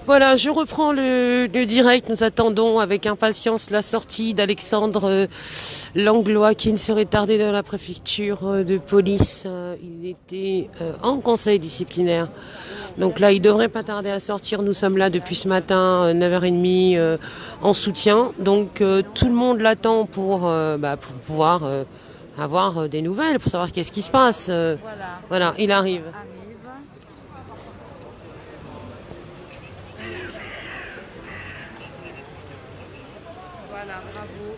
Voilà, je reprends le direct. Nous attendons avec impatience la sortie d'Alexandre Langlois qui ne serait tardé dans la préfecture de police. Il était en conseil disciplinaire. Donc là, il devrait pas tarder à sortir. Nous sommes là depuis ce matin, 9h30, en soutien. Donc tout le monde l'attend pour pouvoir avoir des nouvelles, pour savoir qu'est-ce qui se passe. Voilà, il arrive. Voilà, bravo.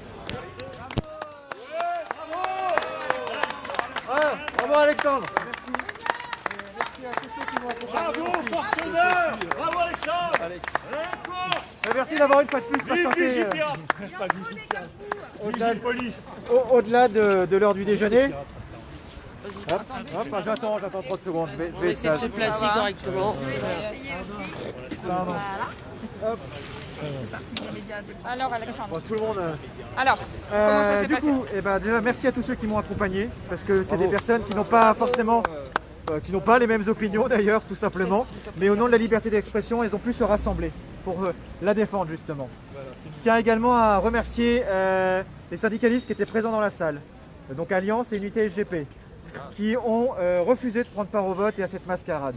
Bravo Alexandre. Merci. Merci à tous ceux qui m'ont accompagné. Bravo, forceneur. Bravo Alexandre. Merci d'avoir une fois de plus patienté au-delà de l'heure du déjeuner. Hop, j'attends 30 secondes. On va essayer de se placer correctement. Pardon. Hop. Alors Alexandre. Bon, tout le monde. Alors, comment ça s'est du passé? coup, déjà merci à tous ceux qui m'ont accompagné, parce que c'est des personnes qui n'ont pas forcément, qui n'ont pas les mêmes opinions d'ailleurs, tout simplement, mais au nom de la liberté d'expression, ils ont pu se rassembler pour la défendre justement. Je tiens également à remercier les syndicalistes qui étaient présents dans la salle, donc Alliance et Unité SGP, qui ont refusé de prendre part au vote et à cette mascarade.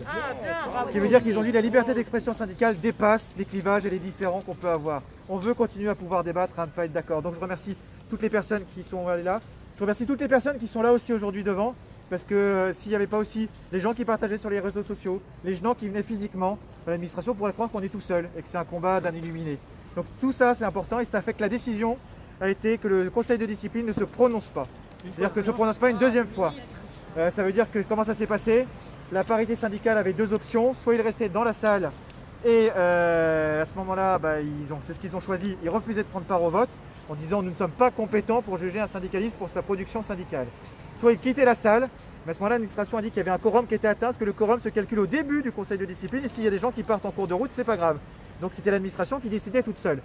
Ce qui veut dire qu'ils ont dit que la liberté d'expression syndicale dépasse les clivages et les différends qu'on peut avoir. On veut continuer à pouvoir débattre, à ne pas être d'accord. Donc je remercie toutes les personnes qui sont là. Je remercie toutes les personnes qui sont là aussi aujourd'hui devant, parce que s'il n'y avait pas aussi les gens qui partageaient sur les réseaux sociaux, les gens qui venaient physiquement, l'administration pourrait croire qu'on est tout seul et que c'est un combat d'un illuminé. Donc tout ça c'est important et ça fait que la décision a été que le conseil de discipline ne se prononce pas. C'est-à-dire que ne se prononce pas une deuxième fois. Ça veut dire que comment ça s'est passé? La parité syndicale avait deux options, soit ils restaient dans la salle et à ce moment-là, c'est ce qu'ils ont choisi, ils refusaient de prendre part au vote en disant nous ne sommes pas compétents pour juger un syndicaliste pour sa production syndicale. Soit ils quittaient la salle, mais à ce moment-là l'administration a dit qu'il y avait un quorum qui était atteint, parce que le quorum se calcule au début du conseil de discipline et s'il y a des gens qui partent en cours de route, c'est pas grave. Donc c'était l'administration qui décidait toute seule.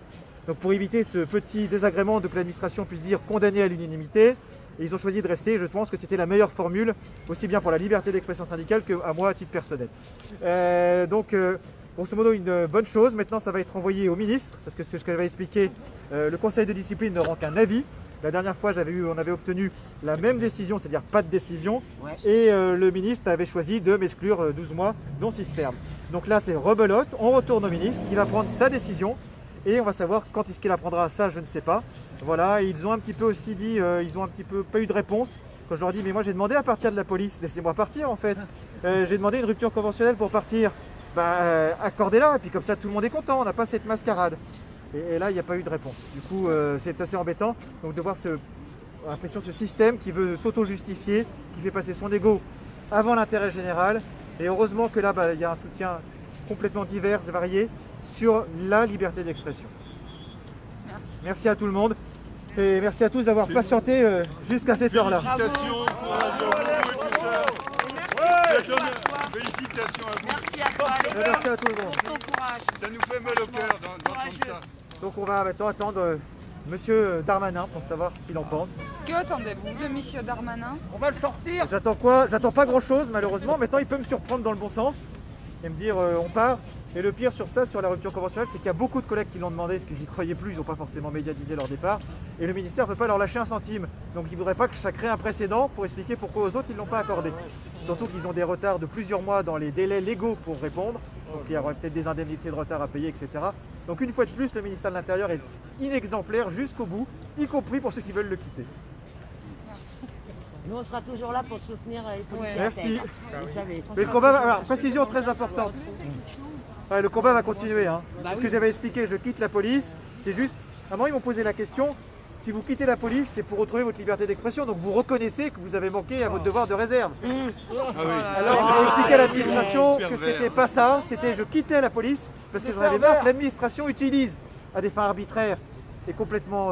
Donc pour éviter ce petit désagrément de que l'administration puisse dire condamné à l'unanimité, et ils ont choisi de rester. Je pense que c'était la meilleure formule, aussi bien pour la liberté d'expression syndicale qu'à moi à titre personnel. Grosso modo, une bonne chose. Maintenant, ça va être envoyé au ministre, parce que ce que je vais expliquer, le conseil de discipline ne rend qu'un avis. La dernière fois, on avait obtenu la même décision, c'est-à-dire pas de décision, et le ministre avait choisi de m'exclure 12 mois, dont 6 fermes. Donc là, c'est rebelote, on retourne au ministre, qui va prendre sa décision, et on va savoir quand est-ce qu'il la prendra, ça je ne sais pas. Voilà, et ils ont un petit peu aussi dit, ils ont un petit peu pas eu de réponse. Quand je leur dis, mais moi j'ai demandé à partir de la police, laissez-moi partir en fait. J'ai demandé une rupture conventionnelle pour partir, accordez-la, et puis comme ça tout le monde est content, on n'a pas cette mascarade. Et là, il n'y a pas eu de réponse. Du coup, c'est assez embêtant donc, de voir l'impression ce système qui veut s'auto-justifier, qui fait passer son ego avant l'intérêt général. Et heureusement que là, il y a un soutien complètement divers et varié sur la liberté d'expression. Merci à tout le monde et merci à tous d'avoir patienté jusqu'à cette heure-là. Félicitations, courage à vous et tout ça. Félicitations à vous. Merci à toi. Merci à tout le monde. Ton courage. Ça nous fait mal au cœur d'entendre ça. Donc on va maintenant attendre Monsieur Darmanin pour savoir ce qu'il en pense. Que attendez-vous de Monsieur Darmanin? On va le sortir. J'attends quoi? J'attends pas grand-chose malheureusement. Maintenant il peut me surprendre dans le bon sens et me dire on part. Et le pire sur ça, sur la rupture conventionnelle, c'est qu'il y a beaucoup de collègues qui l'ont demandé, parce qu'ils n'y croyaient plus, ils n'ont pas forcément médiatisé leur départ. Et le ministère ne peut pas leur lâcher un centime. Donc il ne voudrait pas que ça crée un précédent pour expliquer pourquoi aux autres ils ne l'ont pas accordé. Surtout qu'ils ont des retards de plusieurs mois dans les délais légaux pour répondre. Donc il y aura peut-être des indemnités de retard à payer, etc. Donc une fois de plus, le ministère de l'Intérieur est inexemplaire jusqu'au bout, y compris pour ceux qui veulent le quitter. Nous, on sera toujours là pour soutenir les policiers. Merci. Vous savez. Mais le combat, alors, précision très importante. Ouais, le combat va continuer. C'est ce que j'avais expliqué. Je quitte la police. C'est juste, à un moment, ils m'ont posé la question. Si vous quittez la police, c'est pour retrouver votre liberté d'expression. Donc vous reconnaissez que vous avez manqué à votre devoir de réserve. Alors j'ai expliqué à l'administration que c'était pas ça. C'était je quittais la police parce que j'en avais marre que l'administration utilise à des fins arbitraires et complètement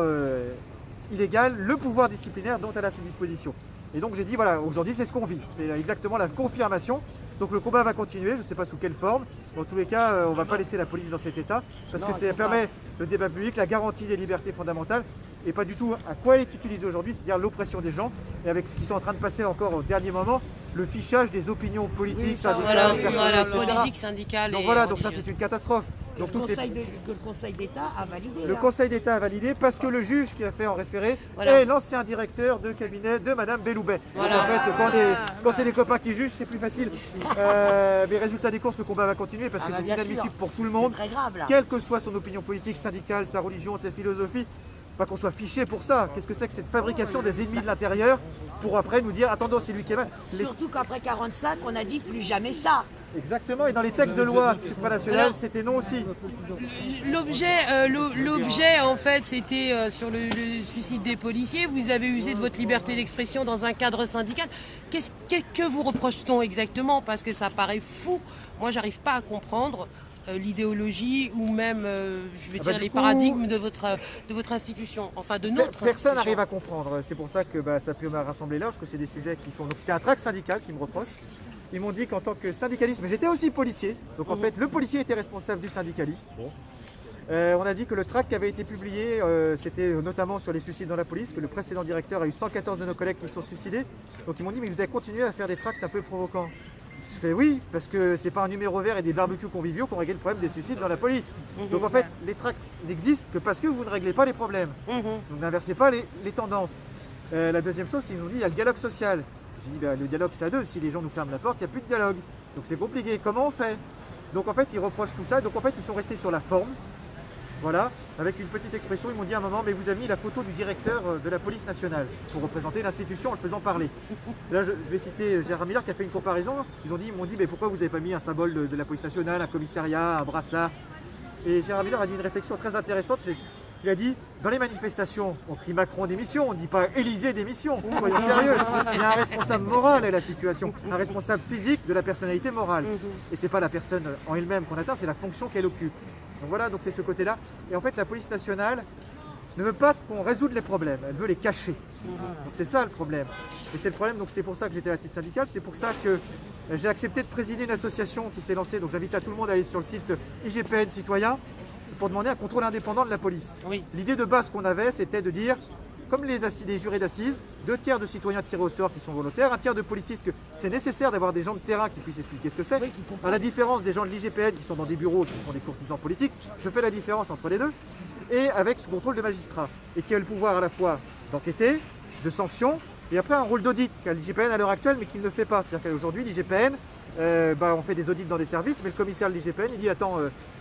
illégales le pouvoir disciplinaire dont elle a à ses dispositions. Et donc j'ai dit voilà, aujourd'hui c'est ce qu'on vit. C'est exactement la confirmation. Donc le combat va continuer, je ne sais pas sous quelle forme. Dans tous les cas, on ne va pas laisser la police dans cet état, parce que ça permet le débat public, la garantie des libertés fondamentales, et pas du tout à quoi elle est utilisée aujourd'hui, c'est-à-dire l'oppression des gens, et avec ce qui sont en train de passer encore au dernier moment, le fichage des opinions politiques, syndicales, personnelles, etc. politique, syndicale. Donc voilà, donc ça c'est une catastrophe. Donc, Que le Conseil d'État a validé. le hein. Conseil d'État a validé parce que le juge qui a fait en référé Voilà. est l'ancien directeur de cabinet de Madame Belloubet. Voilà. Donc, en fait, quand c'est des copains qui jugent, c'est plus facile. Mais résultat des courses, le combat va continuer parce Ah que bah, c'est bien inadmissible sûr. pour tout le C'est monde, très grave là. quelle que soit son opinion politique, syndicale, sa religion, sa philosophie. Pas qu'on soit fiché pour ça. Qu'est-ce que c'est que cette fabrication des ennemis de l'intérieur pour après nous dire attendons, c'est lui qui est mal. Surtout qu'après 45, on a dit plus jamais ça. Exactement, et dans les textes de loi supranationales, Alors- c'était non aussi. L'objet, en fait, c'était sur le suicide des policiers. Vous avez usé de votre liberté d'expression dans un cadre syndical. Que vous reproche-t-on exactement? Parce que ça paraît fou. Moi, j'arrive pas à comprendre l'idéologie ou même, je vais Ah bah, dire, du les coup- paradigmes de votre institution. Enfin, de notre Personne institution. n'arrive à comprendre. C'est pour ça que ça peut m'a rassemblé large, que c'est des sujets qui font. Donc c'était un tract syndical qui me reproche. Ils m'ont dit qu'en tant que syndicaliste, mais j'étais aussi policier. Donc en fait, le policier était responsable du syndicaliste. On a dit que le tract qui avait été publié, c'était notamment sur les suicides dans la police, que le précédent directeur a eu 114 de nos collègues qui se sont suicidés. Donc ils m'ont dit mais vous avez continué à faire des tracts un peu provocants. Je fais oui, parce que c'est pas un numéro vert et des barbecues conviviaux qu'on règle le problème des suicides dans la police. Donc en fait, les tracts n'existent que parce que vous ne réglez pas les problèmes. Donc n'inversez pas les tendances. La deuxième chose, c'est qu'ils nous dit il y a le dialogue social. J'ai dit le dialogue c'est à deux, si les gens nous ferment la porte, il n'y a plus de dialogue. Donc c'est compliqué, comment on fait? Donc en fait, ils reprochent tout ça, donc en fait, ils sont restés sur la forme. Voilà, avec une petite expression, ils m'ont dit à un moment, mais vous avez mis la photo du directeur de la police nationale pour représenter l'institution en le faisant parler. Là, je vais citer Gérard Miller qui a fait une comparaison. Ils m'ont dit, mais pourquoi vous n'avez pas mis un symbole de la police nationale, un commissariat, un brassard? Et Gérard Miller a dit une réflexion très intéressante. Il a dit, dans les manifestations, on crie Macron démission, on ne dit pas Élysée démission, soyons sérieux. Il y a un responsable moral à la situation, un responsable physique de la personnalité morale. Et ce n'est pas la personne en elle-même qu'on atteint, c'est la fonction qu'elle occupe. Donc voilà, donc c'est ce côté-là. Et en fait, la police nationale ne veut pas qu'on résoudre les problèmes, elle veut les cacher. Donc c'est ça le problème. Et c'est le problème, donc c'est pour ça que j'étais à la titre syndicale, c'est pour ça que j'ai accepté de présider une association qui s'est lancée. Donc j'invite à tout le monde à aller sur le site IGPN Citoyen pour demander un contrôle indépendant de la police. Oui. L'idée de base qu'on avait, c'était de dire, comme les jurés d'assises, 2 tiers de citoyens tirés au sort qui sont volontaires, 1 tiers de policiers, parce que c'est nécessaire d'avoir des gens de terrain qui puissent expliquer ce que c'est. Oui, qui comprennent. À la différence des gens de l'IGPN qui sont dans des bureaux, qui sont des courtisans politiques, je fais la différence entre les deux, et avec ce contrôle de magistrat, et qui a le pouvoir à la fois d'enquêter, de sanction, et après un rôle d'audit qu'a l'IGPN à l'heure actuelle, mais qu'il ne fait pas. C'est-à-dire qu'aujourd'hui, l'IGPN, on fait des audits dans des services, mais le commissaire de l'IGPN, il dit attends,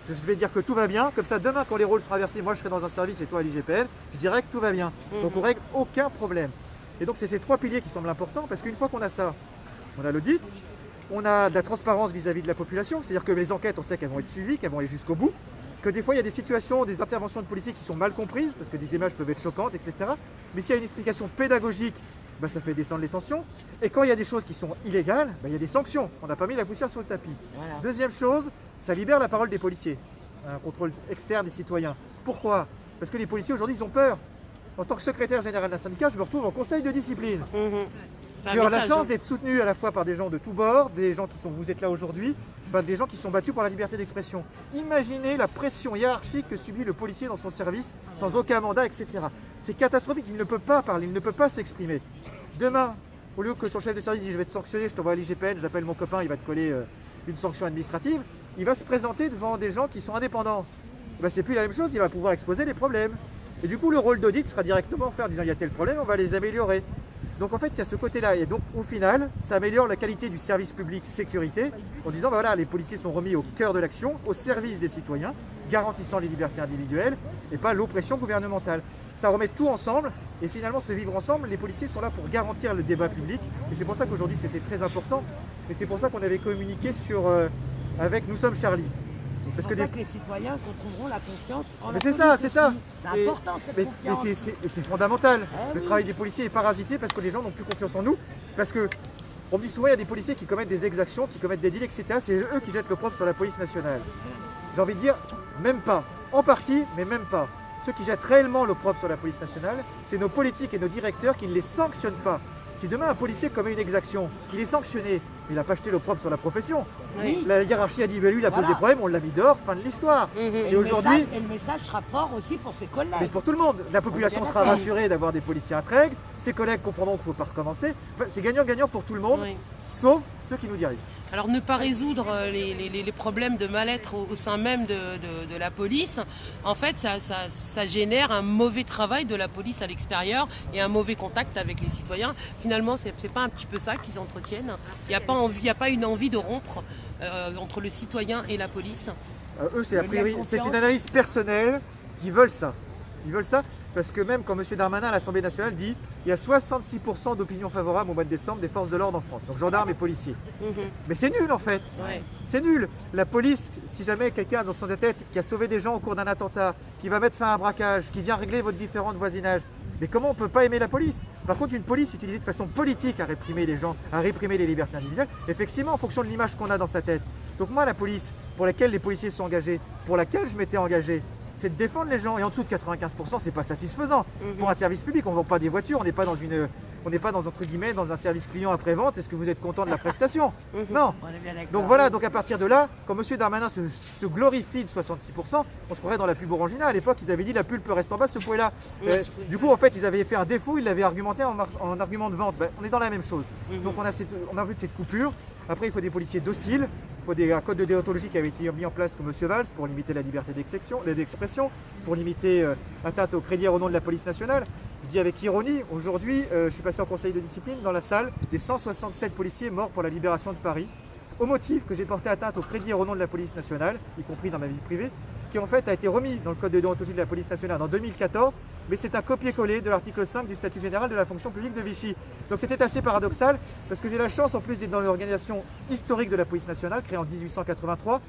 je vais dire que tout va bien, comme ça demain quand les rôles seront inversés, moi je serai dans un service et toi à l'IGPN, je dirais que tout va bien. Donc on règle aucun problème. Et donc c'est ces 3 piliers qui semblent importants, parce qu'une fois qu'on a ça, on a l'audit, on a de la transparence vis-à-vis de la population, c'est-à-dire que les enquêtes, on sait qu'elles vont être suivies, qu'elles vont aller jusqu'au bout, que des fois il y a des situations, des interventions de policiers qui sont mal comprises, parce que des images peuvent être choquantes, etc. Mais s'il y a une explication pédagogique, ça fait descendre les tensions. Et quand il y a des choses qui sont illégales, il y a des sanctions. On n'a pas mis la poussière sur le tapis. Voilà. Deuxième chose, ça libère la parole des policiers. Un contrôle externe des citoyens. Pourquoi? Parce que les policiers aujourd'hui, ils ont peur. En tant que secrétaire général d'un syndicat, je me retrouve en conseil de discipline. C'est un J'ai eu la message, chance hein. d'être soutenu à la fois par des gens de tous bords, des gens qui sont, vous êtes là aujourd'hui, des gens qui sont battus pour la liberté d'expression. Imaginez la pression hiérarchique que subit le policier dans son service, sans aucun mandat, etc. C'est catastrophique, il ne peut pas parler, il ne peut pas s'exprimer. Demain, au lieu que son chef de service dise je vais te sanctionner, je t'envoie à l'IGPN, j'appelle mon copain, il va te coller une sanction administrative, il va se présenter devant des gens qui sont indépendants. C'est plus la même chose, il va pouvoir exposer les problèmes. Et du coup, le rôle d'audit sera directement fait en disant il y a tel problème, on va les améliorer. Donc en fait, il y a ce côté-là. Et donc au final, ça améliore la qualité du service public sécurité en disant voilà, les policiers sont remis au cœur de l'action, au service des citoyens, garantissant les libertés individuelles et pas l'oppression gouvernementale. Ça remet tout ensemble et finalement, ce vivre ensemble, les policiers sont là pour garantir le débat public. Et c'est pour ça qu'aujourd'hui, c'était très important. Et c'est pour ça qu'on avait communiqué avec Nous sommes Charlie. C'est pour ça que les citoyens retrouveront la confiance en la Mais police c'est ça, c'est aussi. ça. C'est important cette Mais confiance. c'est fondamental. Eh Le oui. travail des policiers est parasité parce que les gens n'ont plus confiance en nous. Parce que on me dit souvent il y a des policiers qui commettent des exactions, qui commettent des délits, etc. C'est eux qui jettent l'opprobre sur la police nationale. J'ai envie de dire, même pas. En partie, mais même pas. Ceux qui jettent réellement l'opprobre sur la police nationale, c'est nos politiques et nos directeurs qui ne les sanctionnent pas. Si demain un policier commet une exaction, il est sanctionné, il n'a pas jeté l'opprobre sur la profession. Oui. La hiérarchie a dit, lui, il a posé Voilà. problème, on l'a mis dehors, fin de l'histoire. Et Et aujourd'hui, le message sera fort aussi pour ses collègues. mais pour tout le monde, la population bien sera d'accord. rassurée d'avoir des policiers intègres, ses collègues comprendront qu'il ne faut pas recommencer. Enfin, c'est gagnant-gagnant pour tout le monde, Oui. sauf ceux qui nous dirigent. Alors ne pas résoudre les problèmes de mal-être au sein même de la police, en fait ça génère un mauvais travail de la police à l'extérieur et un mauvais contact avec les citoyens. Finalement c'est pas un petit peu ça qu'ils entretiennent. Il n'y a pas une envie de rompre entre le citoyen et la police. Eux c'est a priori, c'est une analyse personnelle, ils veulent ça. Ils veulent ça parce que même quand M. Darmanin à l'Assemblée nationale dit il y a 66% d'opinion favorable au mois de décembre des forces de l'ordre en France, donc gendarmes et policiers. Mais c'est nul en fait, c'est nul. La police, si jamais quelqu'un dans son tête qui a sauvé des gens au cours d'un attentat, qui va mettre fin à un braquage, qui vient régler votre différend de voisinage, mais comment on ne peut pas aimer la police? Par contre, une police utilisée de façon politique à réprimer les gens, à réprimer les libertés individuelles, effectivement en fonction de l'image qu'on a dans sa tête. Donc moi la police, pour laquelle les policiers sont engagés, pour laquelle je m'étais engagé, c'est de défendre les gens. Et en dessous de 95%, c'est pas satisfaisant. Pour un service public, on ne vend pas des voitures, on n'est pas dans entre guillemets dans un service client après-vente. Est-ce que vous êtes content de la prestation? Non. Donc voilà, donc à partir de là, quand M. Darmanin se glorifie de 66%, on se croirait dans la pub Orangina. À l'époque, ils avaient dit la pulpe reste en bas, ce point-là. Du coup, en fait, ils avaient fait un défaut, ils l'avaient argumenté en argument de vente. On est dans la même chose. Donc on a vu de cette coupure. Après, il faut des policiers dociles. Il faut un code de déontologie qui avait été mis en place sous M. Valls pour limiter la liberté d'expression, pour limiter atteinte au crédit au nom de la police nationale. Je dis avec ironie, aujourd'hui, je suis passé en conseil de discipline dans la salle des 167 policiers morts pour la libération de Paris, au motif que j'ai porté atteinte au crédit au nom de la police nationale, y compris dans ma vie privée, qui en fait a été remis dans le code de déontologie de la police nationale en 2014, mais c'est un copier-coller de l'article 5 du statut général de la fonction publique de Vichy. Donc c'était assez paradoxal, parce que j'ai la chance en plus d'être dans l'organisation historique de la police nationale, créée en 1883,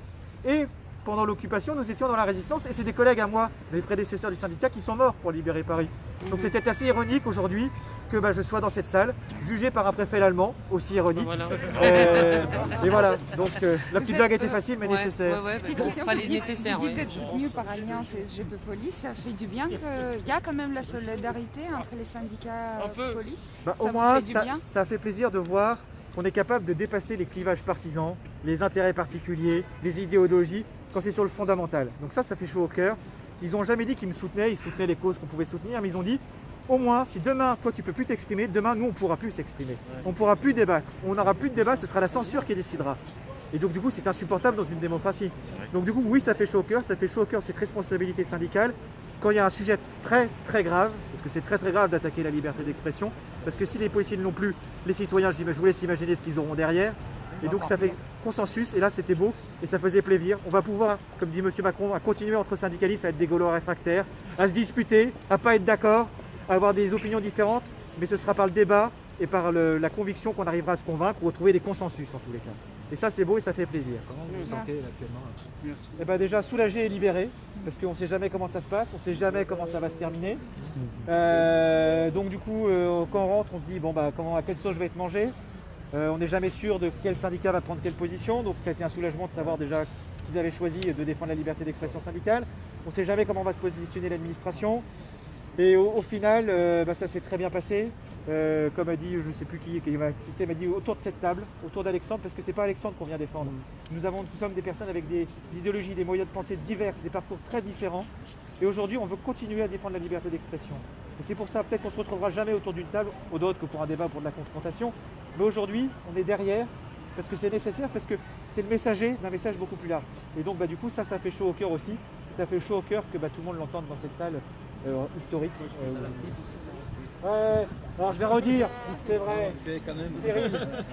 et pendant l'occupation, nous étions dans la résistance, et c'est des collègues à moi, mes prédécesseurs du syndicat, qui sont morts pour libérer Paris. Donc c'était assez ironique aujourd'hui que je sois dans cette salle, jugé par un préfet allemand, aussi ironique. Et voilà, donc la petite blague était facile mais nécessaire. Petite question, vous dites être soutenu par Alliance et SGP Police, ça fait du bien qu'il y a quand même la solidarité entre les syndicats police. Au moins, ça fait plaisir de voir qu'on est capable de dépasser les clivages partisans, les intérêts particuliers, les idéologies, quand c'est sur le fondamental. Donc ça fait chaud au cœur. Ils n'ont jamais dit qu'ils me soutenaient, ils soutenaient les causes qu'on pouvait soutenir, mais ils ont dit au moins, si demain, toi, tu ne peux plus t'exprimer, demain, nous, on ne pourra plus s'exprimer. On ne pourra plus débattre. On n'aura plus de débat, ce sera la censure qui décidera. Et donc, du coup, c'est insupportable dans une démocratie. Donc, du coup, oui, ça fait chaud au cœur, cette responsabilité syndicale. Quand il y a un sujet très, très grave, parce que c'est très, très grave d'attaquer la liberté d'expression, parce que si les policiers ne l'ont plus, les citoyens, je vous laisse imaginer ce qu'ils auront derrière. Et donc, ça fait consensus, et là, c'était beau, et ça faisait plaisir. On va pouvoir, comme dit M. Macron, à continuer entre syndicalistes à être des gaulois réfractaires, à se disputer, à ne pas être d'accord, à avoir des opinions différentes, mais ce sera par le débat et par la conviction qu'on arrivera à se convaincre ou à trouver des consensus en tous les cas. Et ça c'est beau et ça fait plaisir. Comment vous vous sentez actuellement? Merci. Déjà soulagé et libéré, parce qu'on ne sait jamais comment ça se passe, on ne sait jamais comment ça va se terminer. Donc du coup, quand on rentre, on se dit à quelle sauce je vais être mangé. On n'est jamais sûr de quel syndicat va prendre quelle position, donc ça a été un soulagement de savoir déjà qu'ils avaient choisi de défendre la liberté d'expression syndicale. On ne sait jamais comment va se positionner l'administration. Et au final, ça s'est très bien passé. Comme a dit, je ne sais plus qui m'a assisté, m'a dit autour de cette table, autour d'Alexandre, parce que ce n'est pas Alexandre qu'on vient défendre. Nous sommes des personnes avec des idéologies, des moyens de pensée diverses, des parcours très différents. Et aujourd'hui, on veut continuer à défendre la liberté d'expression. Et c'est pour ça, peut-être qu'on ne se retrouvera jamais autour d'une table, ou d'autres que pour un débat, pour de la confrontation. Mais aujourd'hui, on est derrière, parce que c'est nécessaire, parce que c'est le messager d'un message beaucoup plus large. Et donc, du coup, ça fait chaud au cœur aussi. Ça fait chaud au cœur que tout le monde l'entende dans cette salle historique. Alors je vais redire, c'est vrai,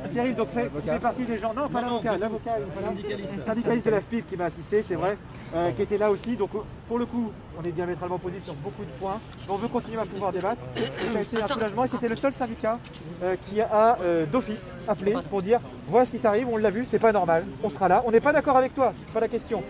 Cyril donc fait partie des gens, non pas l'avocat, syndicaliste de la SPIP qui m'a assisté, c'est vrai, qui était là aussi, donc pour le coup on est diamétralement opposés sur beaucoup de points, mais on veut continuer à pouvoir débattre, et ça a été un soulagement, et c'était le seul syndicat qui a d'office appelé pour dire, voilà ce qui t'arrive, on l'a vu, c'est pas normal, on sera là, on n'est pas d'accord avec toi, pas la question,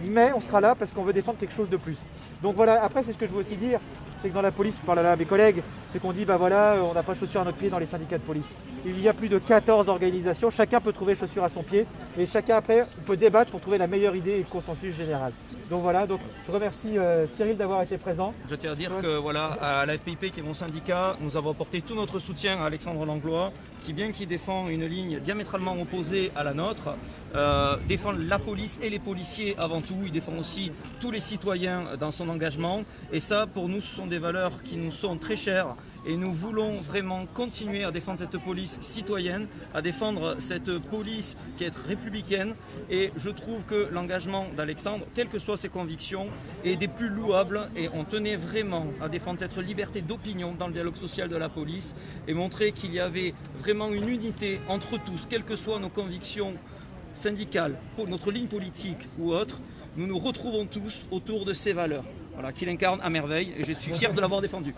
mais on sera là parce qu'on veut défendre quelque chose de plus. Donc voilà, après c'est ce que je veux aussi dire, c'est que dans la police, je parle là à mes collègues, c'est qu'on dit on n'a pas chaussures à notre pied dans les syndicats de police. Il y a plus de 14 organisations, chacun peut trouver chaussures à son pied et chacun après peut débattre pour trouver la meilleure idée et le consensus général. Donc voilà, je remercie Cyril d'avoir été présent. Je tiens à dire que à la FPIP qui est mon syndicat, nous avons apporté tout notre soutien à Alexandre Langlois, qui bien qu'il défend une ligne diamétralement opposée à la nôtre, défend la police et les policiers avant tout, il défend aussi tous les citoyens dans son engagement et ça pour nous ce sont des valeurs qui nous sont très chères et nous voulons vraiment continuer à défendre cette police citoyenne, à défendre cette police qui est républicaine, et je trouve que l'engagement d'Alexandre, quelles que soient ses convictions, est des plus louables, et on tenait vraiment à défendre cette liberté d'opinion dans le dialogue social de la police et montrer qu'il y avait vraiment une unité entre tous, quelles que soient nos convictions syndicales, notre ligne politique ou autre, nous nous retrouvons tous autour de ces valeurs. Voilà, qu'il incarne à merveille, et je suis fier de l'avoir défendu.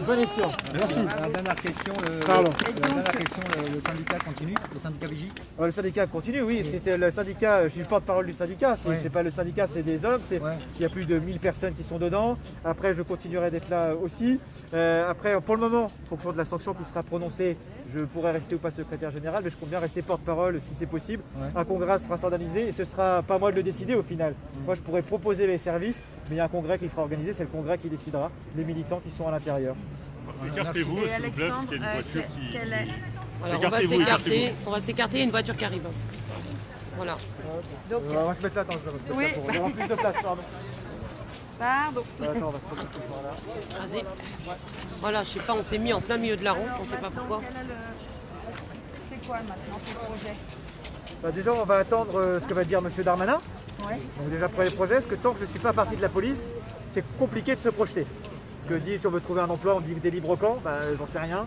Bonne question. Merci. La dernière question, le syndicat continue, le syndicat Vigie. Le syndicat continue, oui. C'était le syndicat, je suis le porte-parole du syndicat. C'est pas le syndicat, c'est des hommes. Il y a plus de 1000 personnes qui sont dedans. Après, je continuerai d'être là aussi. Après, pour le moment, en fonction de la sanction qui sera prononcée, je pourrai rester ou pas secrétaire général, mais je compte bien rester porte-parole si c'est possible. Un congrès sera standardisé et ce sera pas moi de le décider au final. Moi, je pourrais proposer les services, mais il y a un congrès qui sera organisé, c'est le congrès qui décidera, les militants qui sont à l'intérieur. Écartez-vous, s'il vous plaît, parce qu'il y a une voiture qui... Alors on va s'écarter, il y a une voiture qui arrive. Voilà. Donc, on va se mettre là, attends, on va avoir plus de place, pardon. Pardon. Attends, on va se mettre là. Écrasé. Voilà, je sais pas, on s'est mis en plein milieu de la route, on sait pas pourquoi. C'est quoi maintenant ce projet? Déjà, on va attendre ce que va dire M. Darmanin. Ouais. Donc déjà, premier projet, parce que tant que je ne suis pas partie de la police, c'est compliqué de se projeter. Parce que dit, si on veut trouver un emploi, on dit des libres camps, j'en sais rien.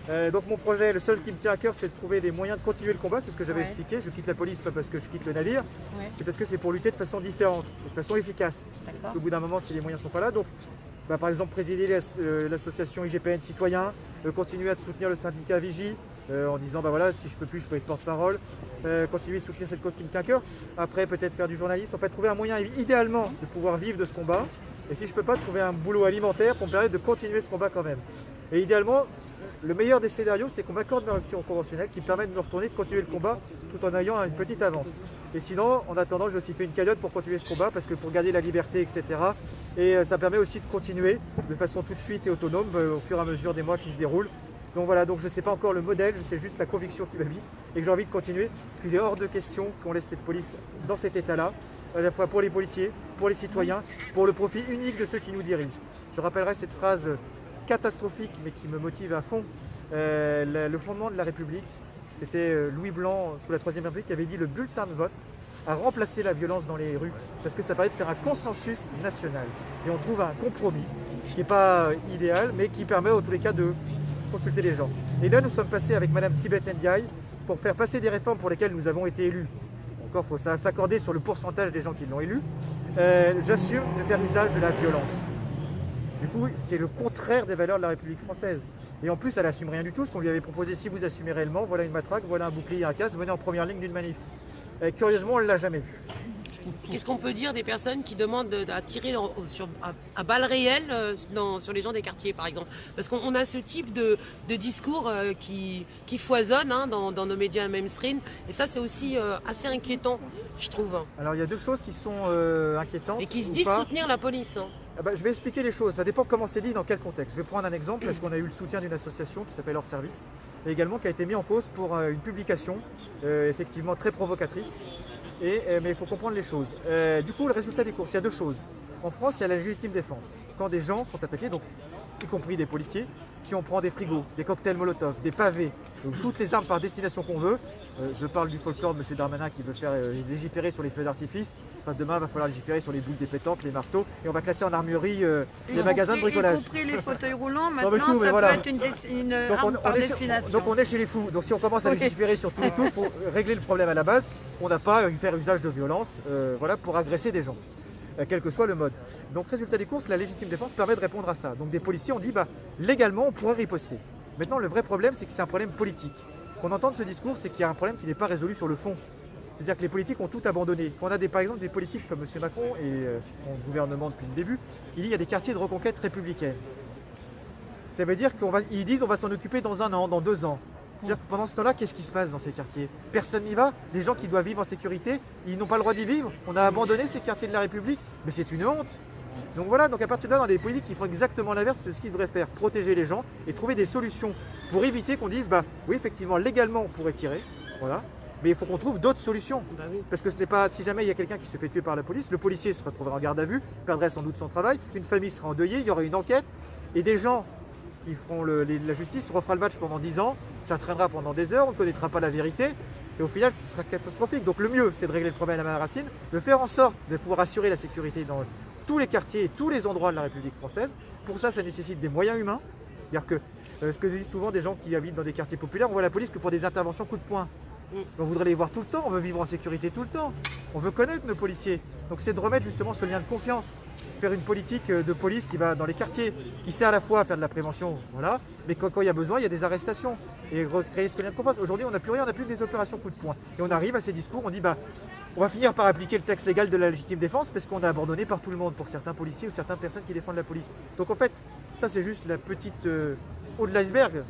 Ouais. Donc mon projet, le seul qui me tient à cœur, c'est de trouver des moyens de continuer le combat. C'est ce que j'avais expliqué. Je quitte la police pas parce que je quitte le navire, c'est parce que c'est pour lutter de façon différente, de façon efficace. Parce qu'au bout d'un moment, si les moyens ne sont pas là, donc par exemple présider l'association IGPN Citoyen, continuer à soutenir le syndicat Vigie, en disant voilà, si je peux plus, je peux être porte-parole, continuer à soutenir cette cause qui me tient à cœur. Après, peut-être faire du journalisme, en fait, trouver un moyen idéalement de pouvoir vivre de ce combat. Et si je peux pas, trouver un boulot alimentaire pour me permettre de continuer ce combat quand même. Et idéalement, le meilleur des scénarios, c'est qu'on m'accorde ma rupture conventionnelle qui me permet de me retourner, de continuer le combat tout en ayant une petite avance. Et sinon, en attendant, j'ai aussi fait une cagnotte pour continuer ce combat parce que pour garder la liberté, etc. Et ça permet aussi de continuer de façon tout de suite et autonome au fur et à mesure des mois qui se déroulent. Donc voilà, donc je ne sais pas encore le modèle, je sais juste la conviction qui m'habite et que j'ai envie de continuer parce qu'il est hors de question qu'on laisse cette police dans cet état-là, à la fois pour les policiers, pour les citoyens, pour le profit unique de ceux qui nous dirigent. Je rappellerai cette phrase catastrophique mais qui me motive à fond, le fondement de la République, c'était Louis Blanc sous la Troisième République qui avait dit le bulletin de vote a remplacé la violence dans les rues parce que ça permet de faire un consensus national et on trouve un compromis qui n'est pas idéal mais qui permet en tous les cas de consulter les gens. Et là nous sommes passés avec Madame Sibeth Ndiaye pour faire passer des réformes pour lesquelles nous avons été élus. Encore il faut s'accorder sur le pourcentage des gens qui l'ont élu. J'assume de faire usage de la violence. Du coup, c'est le contraire des valeurs de la République française. Et en plus, elle n'assume rien du tout. Ce qu'on lui avait proposé, si vous assumez réellement, voilà une matraque, voilà un bouclier, un casque, venez en première ligne d'une manif. Curieusement, on ne l'a jamais vu. Qu'est-ce qu'on peut dire des personnes qui demandent à tirer à balles réelles sur les gens des quartiers, par exemple? Parce qu'on a ce type de discours qui foisonne dans nos médias mainstream. Et ça, c'est aussi assez inquiétant, je trouve. Alors, il y a deux choses qui sont inquiétantes. Et qui se disent soutenir la police. Je vais expliquer les choses. Ça dépend comment c'est dit, dans quel contexte. Je vais prendre un exemple, parce qu'on a eu le soutien d'une association qui s'appelle Hors Service, et également qui a été mis en cause pour une publication effectivement très provocatrice. Mais il faut comprendre les choses. Du coup, le résultat des courses, il y a deux choses. En France, il y a la légitime défense. Quand des gens sont attaqués, donc, y compris des policiers, si on prend des frigos, des cocktails Molotov, des pavés, donc toutes les armes par destination qu'on veut, je parle du folklore de M. Darmanin qui veut faire légiférer sur les feux d'artifice. Demain, il va falloir légiférer sur les boules des pétanques, les marteaux, et on va classer en armurerie les magasins de bricolage. Y compris les fauteuils roulants, maintenant, tout, ça voilà. peut être une arme par destination. Donc on est chez les fous. Donc si on commence à légiférer sur tout et tout, pour régler le problème à la base, on n'a pas à faire usage de violence pour agresser des gens, quel que soit le mode. Donc résultat des courses, la légitime défense permet de répondre à ça. Donc des policiers ont dit, légalement, on pourrait riposter. Maintenant, le vrai problème, c'est que c'est un problème politique. Qu'on entende ce discours, c'est qu'il y a un problème qui n'est pas résolu sur le fond. C'est-à-dire que les politiques ont tout abandonné. Quand on a par exemple des politiques comme M. Macron et son gouvernement depuis le début, il dit qu'il y a des quartiers de reconquête républicaine. Ça veut dire qu'ils disent qu'on va s'en occuper dans 1 an, dans 2 ans. C'est-à-dire que pendant ce temps-là, qu'est-ce qui se passe dans ces quartiers? Personne n'y va. Des gens qui doivent vivre en sécurité, ils n'ont pas le droit d'y vivre. On a abandonné ces quartiers de la République. Mais c'est une honte. Donc voilà, donc à partir de là, on a des politiques qui font exactement l'inverse de ce qu'ils devraient faire, protéger les gens et trouver des solutions pour éviter qu'on dise, oui, effectivement, légalement, on pourrait tirer, voilà, mais il faut qu'on trouve d'autres solutions. Parce que ce n'est pas, si jamais il y a quelqu'un qui se fait tuer par la police, le policier se retrouverait en garde à vue, perdrait sans doute son travail, une famille serait endeuillée, il y aurait une enquête, et des gens ils feront la justice refera le match pendant 10 ans, ça traînera pendant des heures, on ne connaîtra pas la vérité, et au final, ce sera catastrophique. Donc le mieux, c'est de régler le problème à la racine, de faire en sorte de pouvoir assurer la sécurité dans tous les quartiers et tous les endroits de la République française. Pour ça, ça nécessite des moyens humains. C'est-à-dire que ce que disent souvent des gens qui habitent dans des quartiers populaires, on voit la police que pour des interventions coup de poing. On voudrait les voir tout le temps, on veut vivre en sécurité tout le temps, on veut connaître nos policiers. Donc c'est de remettre justement ce lien de confiance, faire une politique de police qui va dans les quartiers, qui sert à la fois à faire de la prévention, voilà, mais quand il y a besoin, il y a des arrestations et recréer ce lien de confiance. Aujourd'hui, on n'a plus rien, on n'a plus que des opérations coup de poing. Et on arrive à ces discours, on dit on va finir par appliquer le texte légal de la légitime défense parce qu'on a abandonné par tout le monde pour certains policiers ou certaines personnes qui défendent la police. Donc en fait, ça c'est juste la petite haut de l'iceberg.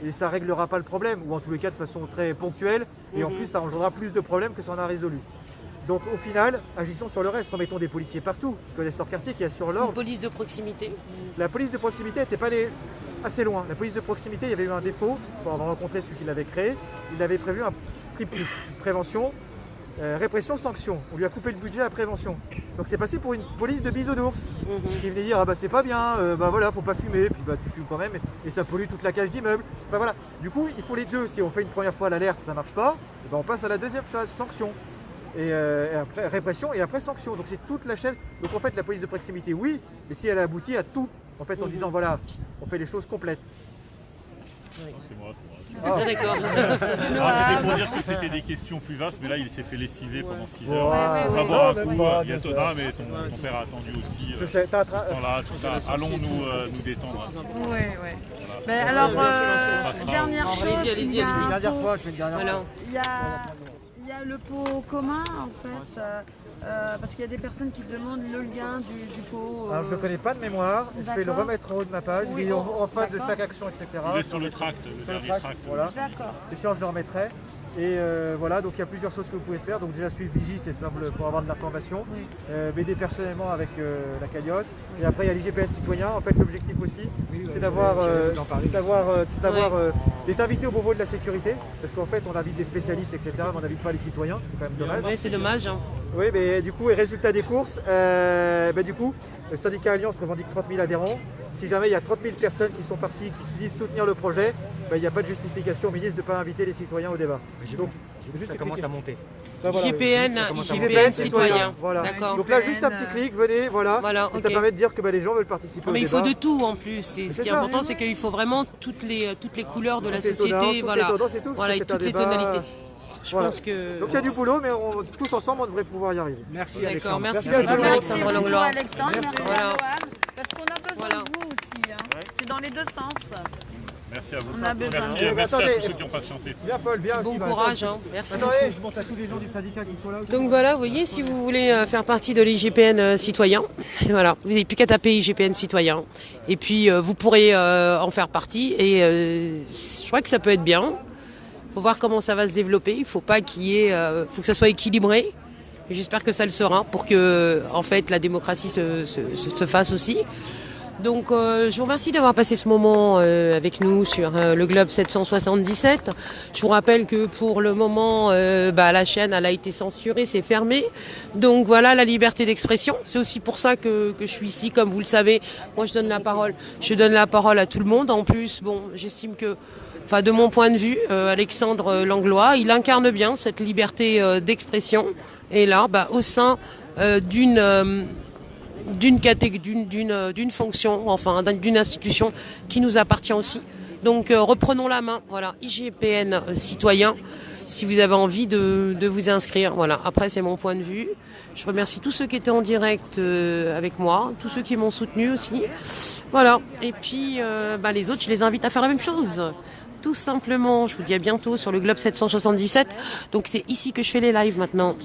Et ça ne réglera pas le problème, ou en tous les cas de façon très ponctuelle, et en plus ça engendrera plus de problèmes que ça en a résolu. Donc au final, agissons sur le reste, remettons des policiers partout, qui connaissent leur quartier, qui assurent l'ordre. Une police de proximité. La police de proximité n'était pas allée assez loin. La police de proximité, il y avait eu un défaut, pour avoir rencontré celui qui l'avait créé, il avait prévu un triptyque, prévention, répression, sanction. On lui a coupé le budget à la prévention. Donc c'est passé pour une police de bisounours qui venait dire c'est pas bien, voilà, faut pas fumer, puis tu fumes quand même et ça pollue toute la cage d'immeuble. Voilà. Du coup, il faut les deux. Si on fait une première fois l'alerte, ça marche pas, on passe à la deuxième phase, sanction. Et après répression et après sanction. Donc c'est toute la chaîne. Donc en fait la police de proximité, oui, mais si elle a abouti à tout, en fait en disant voilà, on fait les choses complètes. C'est moi. D'accord. C'était pour dire que c'était des questions plus vastes, mais là il s'est fait lessiver pendant 6 heures. Enfin boire un coup, il y a Tona, mais ton père a attendu aussi ce temps-là, tout ça. Allons nous détendre. Oui. Ben alors, dernière chose. Allez-y. Dernière fois, je fais une dernière fois. Il y a le pot commun en fait, parce qu'il y a des personnes qui demandent le lien du pot. Alors je ne le connais pas de mémoire, je vais le remettre en haut de ma page, il est en face de chaque action, etc. Il est sur le tract, le dernier tract. Voilà. D'accord. C'est sûr, je le remettrai. Et voilà, donc il y a plusieurs choses que vous pouvez faire. Donc déjà suivre Vigie, c'est simple pour avoir de l'information. M'aider personnellement avec la cagnotte. Et après il y a l'IGPN citoyen. En fait l'objectif aussi, c'est d'être invité au Beauvau de la sécurité. Parce qu'en fait on invite des spécialistes, etc. Mais on n'invite pas les citoyens, c'est quand même dommage. Oui, c'est dommage. Oui, mais du coup, et résultat des courses, du coup, le syndicat Alliance revendique 30 000 adhérents. Si jamais il y a 30 000 personnes qui sont parties, qui se disent soutenir le projet, il n'y a pas de justification au ministre de ne pas inviter les citoyens au débat. Donc, ça commence à monter. IGPN citoyen. Voilà. D'accord. Donc là, juste un petit clic, venez, voilà. Et ça permet de dire que les gens veulent participer au débat. Mais il faut de tout en plus. Et ce qui est important, c'est qu'il faut vraiment toutes les couleurs de la société. Voilà, et toutes les tonalités. Je pense que... Donc il y a du boulot, mais tous ensemble, on devrait pouvoir y arriver. Merci Alexandre. Merci beaucoup Alexandre Langlois. Parce qu'on a besoin de vous aussi. C'est dans les deux sens. Merci à vous. On a besoin. Merci à tous ceux qui ont patienté. Bien Paul, bien. Bon courage. Merci beaucoup. Je monte à tous les gens du syndicat qui sont là aussi. Donc voilà, vous voyez, si vous voulez faire partie de l'IGPN citoyen, voilà, vous n'avez plus qu'à taper IGPN citoyen. Et puis vous pourrez en faire partie. Et je crois que ça peut être bien. Il faut voir comment ça va se développer. Il faut pas faut que ça soit équilibré. Et j'espère que ça le sera pour que, en fait, la démocratie se fasse aussi. Donc, je vous remercie d'avoir passé ce moment avec nous sur le Globe 777. Je vous rappelle que pour le moment, la chaîne elle a été censurée, c'est fermé. Donc voilà, la liberté d'expression. C'est aussi pour ça que je suis ici, comme vous le savez. Moi, je donne la parole. Je donne la parole à tout le monde. En plus, j'estime que, de mon point de vue, Alexandre Langlois, il incarne bien cette liberté d'expression. Et là, au sein d'une fonction, d'une institution qui nous appartient aussi. Donc reprenons la main, voilà, IGPN citoyen, si vous avez envie de vous inscrire. Voilà. Après, c'est mon point de vue. Je remercie tous ceux qui étaient en direct avec moi, tous ceux qui m'ont soutenu aussi. Voilà. Et puis les autres, je les invite à faire la même chose. Tout simplement, je vous dis à bientôt sur le Globe 777. Donc c'est ici que je fais les lives maintenant.